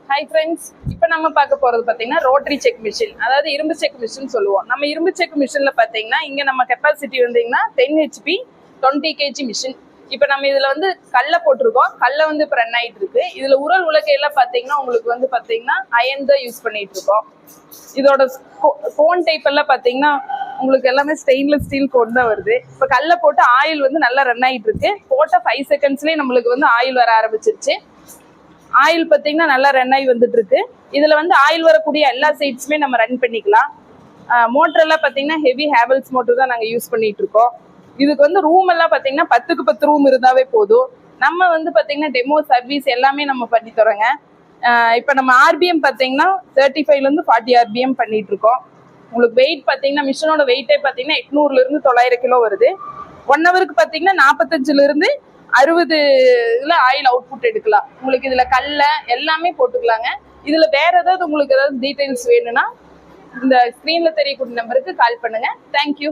Hi friends, இப்போ நம்ம பார்க்க போறது பார்த்தீங்கன்னா ரோட்டரி செக் மிஷின், அதாவது இரும்பு செக் மிஷின் சொல்லுவோம். நம்ம இரும்பு செக் மிஷினில் பார்த்தீங்கன்னா இங்கே நம்ம கெப்பாசிட்டி வந்தீங்கன்னா 10 HP 20 kg மிஷின். இப்போ நம்ம இதில் வந்து கல்லை போட்டிருக்கோம். கல்லை வந்து இப்போ ரன் ஆகிட்டு இருக்கு. இதில் உரல் உலகையெல்லாம் பார்த்தீங்கன்னா உங்களுக்கு வந்து பார்த்தீங்கன்னா அயன் தான் யூஸ் பண்ணிட்டு இருக்கோம். இதோட கோன் டைப் எல்லாம் பார்த்தீங்கன்னா உங்களுக்கு எல்லாமே ஸ்டெயின்லெஸ் ஸ்டீல் கோன் தான் வருது. இப்போ கல்லை போட்டு ஆயில் வந்து நல்லா ரன் ஆகிட்டு இருக்கு. போட்ட 5 செகண்ட்ஸ்லேயே நம்மளுக்கு வந்து ஆயில் வர ஆரம்பிச்சிருச்சு. ஆயில் பார்த்தீங்கன்னா நல்லா ரன் ஆகி வந்துட்டு இருக்கு. இதுல வந்து ஆயில் வரக்கூடிய எல்லா சைட்ஸுமே நம்ம ரன் பண்ணிக்கலாம். மோட்டர் எல்லாம் பார்த்தீங்கன்னா ஹெவி ஹேவல்ஸ் மோட்டர் தான் நாங்கள் யூஸ் பண்ணிட்டு இருக்கோம். இதுக்கு வந்து ரூம் எல்லாம் பார்த்தீங்கன்னா 10க்கு 10 ரூம் இருந்தாவே போதும். நம்ம வந்து பார்த்தீங்கன்னா டெமோ சர்வீஸ் எல்லாமே நம்ம பண்ணி தரோங்க. இப்போ நம்ம ஆர்பிஎம் பார்த்தீங்கன்னா 35லேருந்து 40 RPM பண்ணிட்டு இருக்கோம். உங்களுக்கு வெயிட் பார்த்தீங்கன்னா மிஷினோட வெயிட்டே பார்த்தீங்கன்னா 800லேருந்து 900 கிலோ வருது. 1 ஹவருக்கு பார்த்தீங்கன்னா 45லேருந்து 60 ஆயில் அவுட்புட் எடுக்கலாம். உங்களுக்கு இதுல கல்ல எல்லாமே போட்டுக்கலாங்க. இதுல வேற ஏதாவது உங்களுக்கு ஏதாவது டீடைல்ஸ் வேணும்னா இந்த ஸ்கிரீன்ல தெரியக்கூடிய நம்பருக்கு கால் பண்ணுங்க. தேங்க்யூ.